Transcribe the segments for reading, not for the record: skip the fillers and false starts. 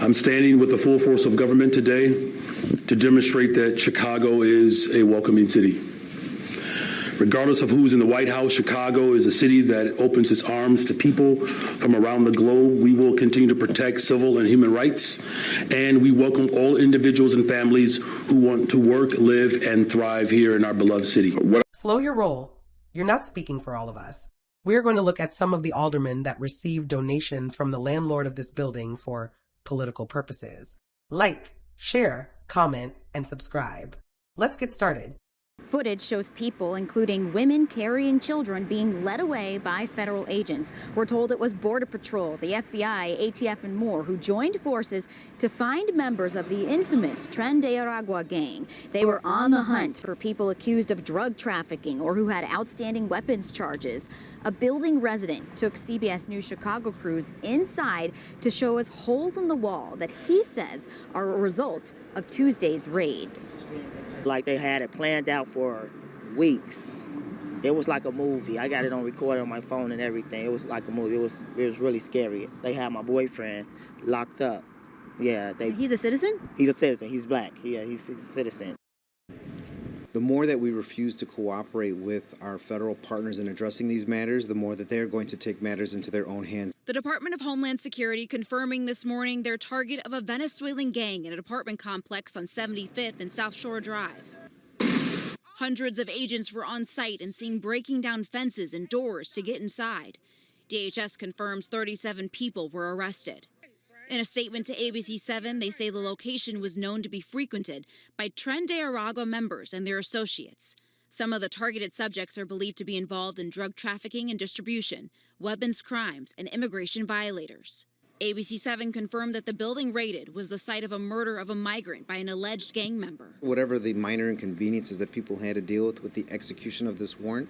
I'm standing with the full force of government today to demonstrate that Chicago is a welcoming city. Regardless of who's in the White House, Chicago is a city that opens its arms to people from around the globe. We will continue to protect civil and human rights, and we welcome all individuals and families who want to work, live, and thrive here in our beloved city. Slow your roll. You're not speaking for all of us. We're going to look at some of the aldermen that received donations from the landlord of this building for political purposes. Like, share, comment, and subscribe. Let's get started. Footage shows people, including women carrying children, being led away by federal agents. We're told it was Border Patrol, the FBI, ATF, and more who joined forces to find members of the infamous Tren de Aragua gang. They were on the hunt for people accused of drug trafficking or who had outstanding weapons charges. A building resident took CBS News Chicago crews inside to show us holes in the wall that he says are a result of Tuesday's raid. Like they had it planned out for weeks. It was like a movie. I got it on record on my phone and everything. It was like a movie. It was really scary. They had my boyfriend locked up. Yeah. He's a citizen? He's a citizen. He's black. Yeah, he's a citizen. The more that we refuse to cooperate with our federal partners in addressing these matters, the more that they're going to take matters into their own hands. The Department of Homeland Security confirming this morning their target of a Venezuelan gang in an apartment complex on 75th and South Shore Drive. Hundreds of agents were on site and seen breaking down fences and doors to get inside. DHS confirms 37 people were arrested. In a statement to ABC7, they say the location was known to be frequented by Tren de Aragua members and their associates. Some of the targeted subjects are believed to be involved in drug trafficking and distribution, weapons crimes, and immigration violators. ABC7 confirmed that the building raided was the site of a murder of a migrant by an alleged gang member. Whatever the minor inconveniences that people had to deal with the execution of this warrant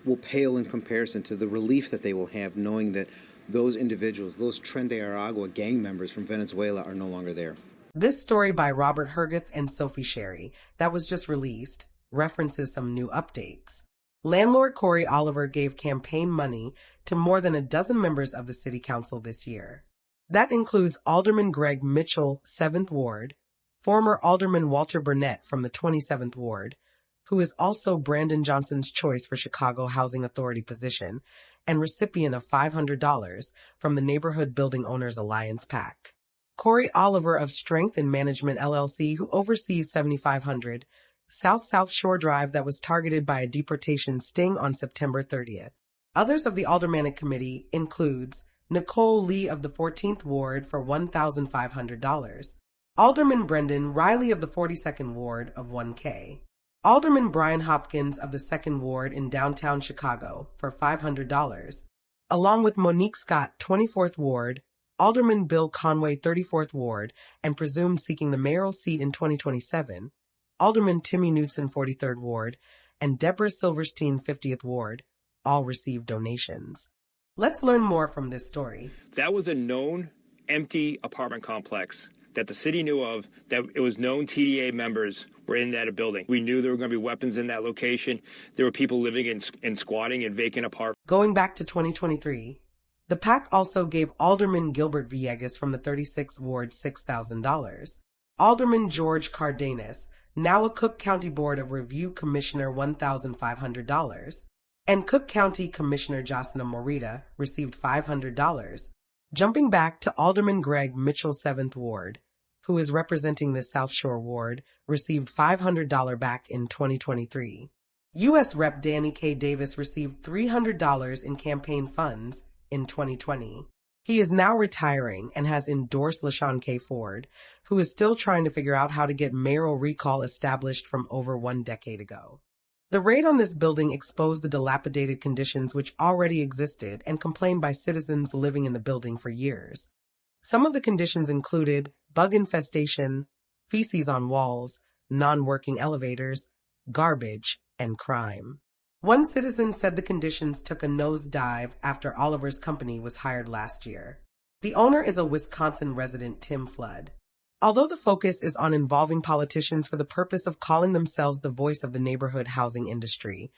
will pale in comparison to the relief that they will have knowing that those individuals, those Tren de Aragua gang members from Venezuela are no longer there. This story by Robert Herguth and Sophie Sherry that was just released references some new updates. Landlord Corey Oliver gave campaign money to more than a dozen members of the city council this year. That includes Alderman Greg Mitchell, 7th Ward, former Alderman Walter Burnett from the 27th Ward, who is also Brandon Johnson's choice for Chicago Housing Authority position, and recipient of $500 from the Neighborhood Building Owners Alliance PAC. Corey Oliver of Strength and Management LLC, who oversees 7500 South Shore Drive that was targeted by a deportation sting on September 30th. Others of the Aldermanic Committee includes Nicole Lee of the 14th Ward for $1,500, Alderman Brendan Riley of the 42nd Ward of $1K, Alderman Brian Hopkins of the 2nd Ward in downtown Chicago for $500, along with Monique Scott, 24th Ward, Alderman Bill Conway, 34th Ward, and presumed seeking the mayoral seat in 2027, Alderman Timmy Knudsen, 43rd Ward, and Deborah Silverstein, 50th Ward, all received donations. Let's learn more from this story. That was a known empty apartment complex that the city knew of, that it was known TDA members were in that building. We knew there were going to be weapons in that location. There were people living in squatting in vacant apartments. Going back to 2023, the PAC also gave Alderman Gilbert Villegas from the 36th Ward $6,000, Alderman George Cardenas, now a Cook County Board of Review Commissioner, $1,500, and Cook County Commissioner Jasna Morita received $500. Jumping back to Alderman Greg Mitchell, 7th Ward, who is representing the South Shore Ward, received $500 back in 2023. U.S. Rep. Danny K. Davis received $300 in campaign funds in 2020. He is now retiring and has endorsed LaShawn K. Ford, who is still trying to figure out how to get mayoral recall established from over 1 decade ago. The raid on this building exposed the dilapidated conditions which already existed and complained by citizens living in the building for years. Some of the conditions included bug infestation, feces on walls, non-working elevators, garbage, and crime. One citizen said the conditions took a nosedive after Oliver's company was hired last year. The owner is a Wisconsin resident, Tim Flood. Although the focus is on involving politicians for the purpose of calling themselves the voice of the neighborhood housing industry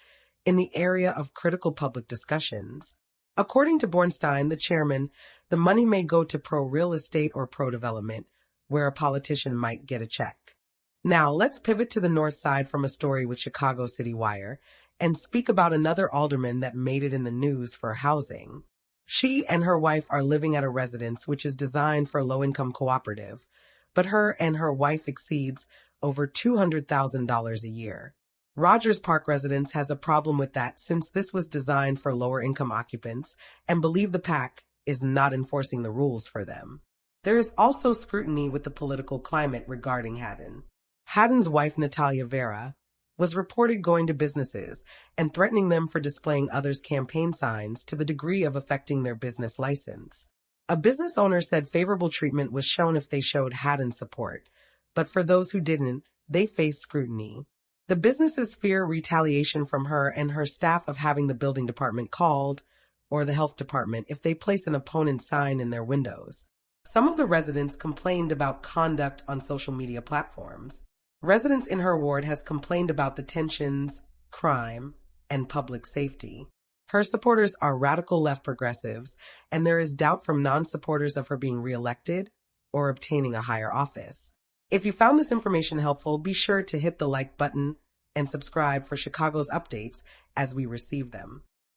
in the area of critical public discussions, According to Bornstein, the chairman, the money may go to pro-real estate or pro-development, where a politician might get a check. Now, let's pivot to the north side from a story with Chicago City Wire and speak about another alderman that made it in the news for housing. She and her wife are living at a residence which is designed for a low-income cooperative, but her and her wife exceeds over $200,000 a year. Rogers Park residence has a problem with that since this was designed for lower-income occupants and believe the PAC is not enforcing the rules for them. There is also scrutiny with the political climate regarding Haddon. Haddon's wife, Natalia Vera, was reported going to businesses and threatening them for displaying others' campaign signs to the degree of affecting their business license. A business owner said favorable treatment was shown if they showed Haddon support, but for those who didn't, they faced scrutiny. The businesses fear retaliation from her and her staff of having the building department called, or the health department, if they place an opponent sign in their windows. Some of the residents complained about conduct on social media platforms. Residents in her ward has complained about the tensions, crime, and public safety. Her supporters are radical left progressives, and there is doubt from non-supporters of her being reelected or obtaining a higher office. If you found this information helpful, be sure to hit the like button and subscribe for Chicago's updates as we receive them.